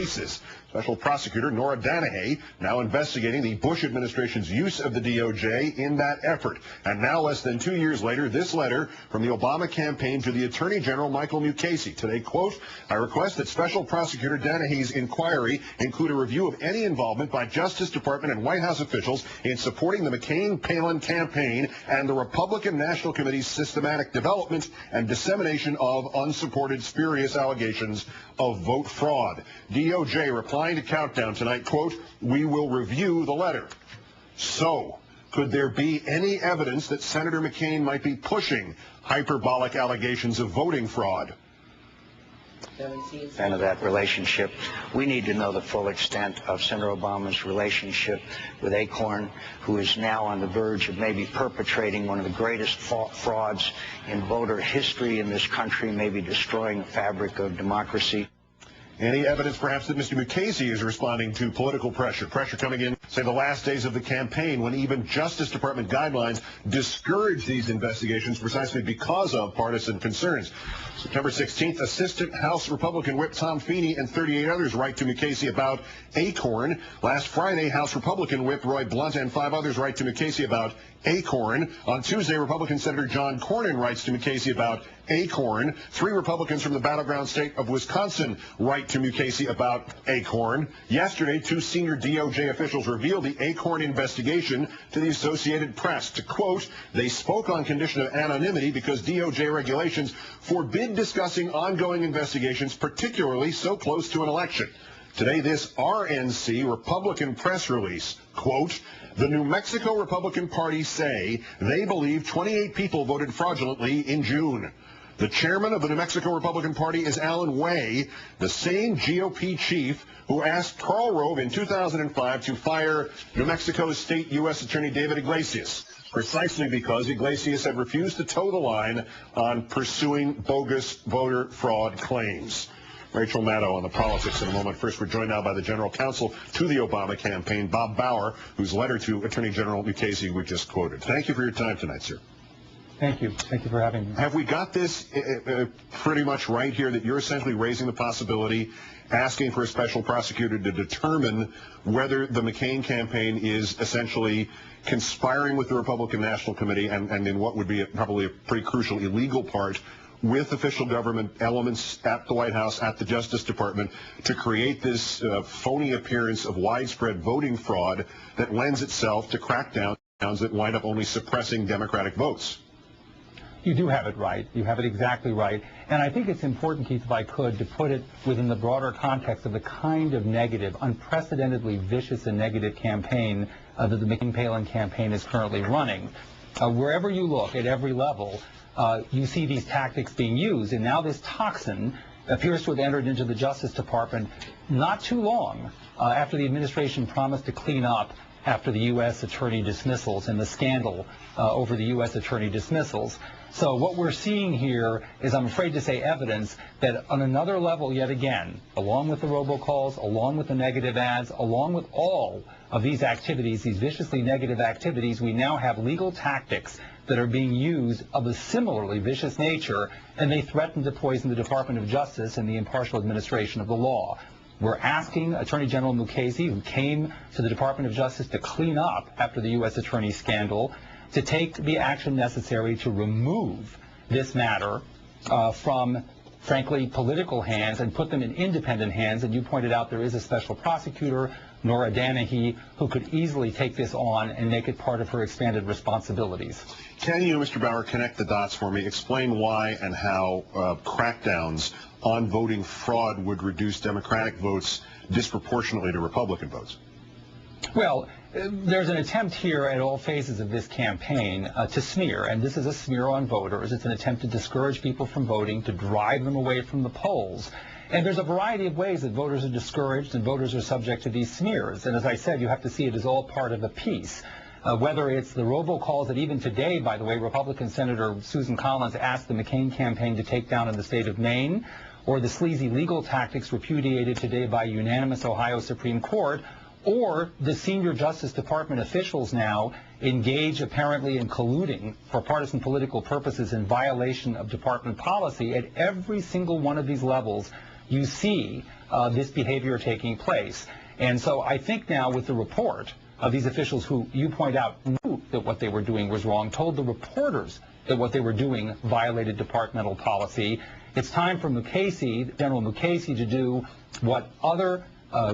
cases. Special Prosecutor Nora Danahy now investigating the Bush administration's use of the DOJ in that effort. And now, less than 2 years later, this letter from the Obama campaign to the Attorney General Michael Mukasey. Today, quote, I request that Special Prosecutor Danahy's inquiry include a review of any involvement by Justice Department and White House officials in supporting the McCain-Palin campaign and the Republican National Committee's systematic development and dissemination of unsupported spurious allegations of vote fraud. DOJ replying to Countdown tonight, quote, we will review the letter. So, could there be any evidence that Senator McCain might be pushing hyperbolic allegations of voting fraud? And of that relationship, we need to know the full extent of Senator Obama's relationship with ACORN, who is now on the verge of maybe perpetrating one of the greatest frauds in voter history in this country, maybe destroying the fabric of democracy. Any evidence, perhaps, that Mr. Mukasey is responding to political pressure coming in, say, the last days of the campaign, when even Justice Department guidelines discourage these investigations precisely because of partisan concerns. September 16th, Assistant House Republican Whip Tom Feeney and 38 others write to Mukasey about ACORN. Last Friday, House Republican Whip Roy Blunt and 5 others write to Mukasey about ACORN. On Tuesday, Republican Senator John Cornyn writes to Mukasey about ACORN. 3 Republicans from the battleground state of Wisconsin write to Mukasey about ACORN. Yesterday, 2 senior DOJ officials revealed the ACORN investigation to the Associated Press. To quote, they spoke on condition of anonymity because DOJ regulations forbid discussing ongoing investigations, particularly so close to an election. Today, this RNC Republican press release, quote, the New Mexico Republican Party say they believe 28 people voted fraudulently in June. The chairman of the New Mexico Republican Party is Alan Way, the same GOP chief who asked Karl Rove in 2005 to fire New Mexico's state U.S. Attorney David Iglesias, precisely because Iglesias had refused to toe the line on pursuing bogus voter fraud claims. Rachel Maddow on the politics in a moment. First, we're joined now by the General Counsel to the Obama campaign, Bob Bauer, whose letter to Attorney General Mukasey we just quoted. Thank you for your time tonight, sir. Thank you. Thank you for having me. Have we got this pretty much right here, that you're essentially raising the possibility, asking for a special prosecutor to determine whether the McCain campaign is essentially conspiring with the Republican National Committee and in what would be probably a pretty crucial illegal part with official government elements at the White House, at the Justice Department, to create this phony appearance of widespread voting fraud that lends itself to crackdowns that wind up only suppressing Democratic votes? You do have it right. You have it exactly right. And I think it's important, Keith, if I could, to put it within the broader context of the kind of negative, unprecedentedly vicious and negative campaign that the McCain-Palin campaign is currently running. Wherever you look, at every level, you see these tactics being used. And now this toxin appears to have entered into the Justice Department not too long after the administration promised to clean up after the U.S. attorney dismissals and the scandal over the U.S. attorney dismissals. So what we're seeing here is, I'm afraid to say, evidence that on another level yet again, along with the robocalls, along with the negative ads, along with all of these activities, these viciously negative activities, we now have legal tactics that are being used of a similarly vicious nature, and they threaten to poison the Department of Justice and the impartial administration of the law. We're asking Attorney General Mukasey, who came to the Department of Justice to clean up after the U.S. attorney scandal, to take the action necessary to remove this matter from, frankly, political hands and put them in independent hands. And you pointed out there is a special prosecutor, Nora Danahy, who could easily take this on and make it part of her expanded responsibilities. Can you, Mr. Bauer, connect the dots for me? Explain why and how crackdowns on voting fraud would reduce Democratic votes disproportionately to Republican votes. Well, there's an attempt here at all phases of this campaign to smear, and this is a smear on voters. It's an attempt to discourage people from voting, to drive them away from the polls. And there's a variety of ways that voters are discouraged and voters are subject to these smears. And as I said, you have to see it as all part of a piece. Whether it's the robocalls that even today, by the way, Republican Senator Susan Collins asked the McCain campaign to take down in the state of Maine, or the sleazy legal tactics repudiated today by a unanimous Ohio Supreme Court, or the senior Justice Department officials now engage apparently in colluding for partisan political purposes in violation of department policy. At every single one of these levels, you see this behavior taking place. And so I think now with the report of these officials who you point out knew that what they were doing was wrong, told the reporters that what they were doing violated departmental policy, it's time for Mukasey, General Mukasey, to do what other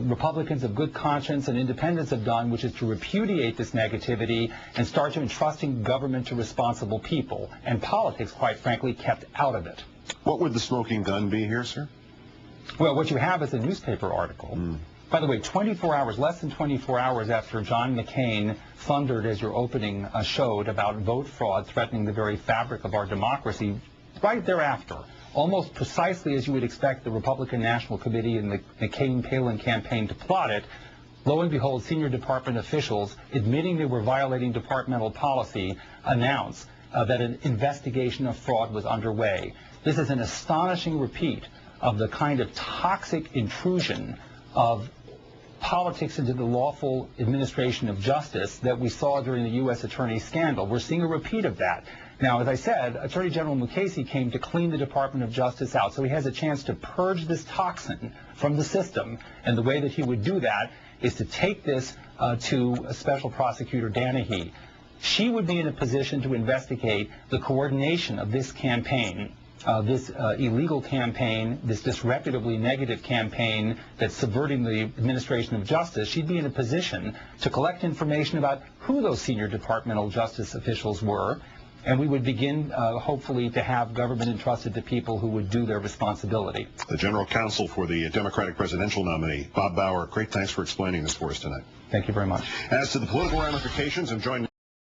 Republicans of good conscience and independence have done, which is to repudiate this negativity and start to entrusting government to responsible people, and politics, quite frankly, kept out of it. What would the smoking gun be here, sir? Well, what you have is a newspaper article. By the way, 24 hours, less than 24 hours after John McCain thundered, as your opening showed, about vote fraud threatening the very fabric of our democracy, right thereafter, almost precisely as you would expect the Republican National Committee and the McCain-Palin campaign to plot it, lo and behold, senior department officials, admitting they were violating departmental policy, announced that an investigation of fraud was underway. This is an astonishing repeat of the kind of toxic intrusion of politics into the lawful administration of justice that we saw during the U.S. Attorney scandal. We're seeing a repeat of that. Now, as I said, Attorney General Mukasey came to clean the Department of Justice out, so he has a chance to purge this toxin from the system, and the way that he would do that is to take this to Special Prosecutor Danahy. She would be in a position to investigate the coordination of this campaign, this illegal campaign, this disreputably negative campaign that's subverting the administration of justice. She'd be in a position to collect information about who those senior departmental justice officials were, and we would begin, hopefully, to have government entrusted to people who would do their responsibility. The General Counsel for the Democratic presidential nominee, Bob Bauer, great thanks for explaining this for us tonight. Thank you very much. As to the political ramifications, I'm joined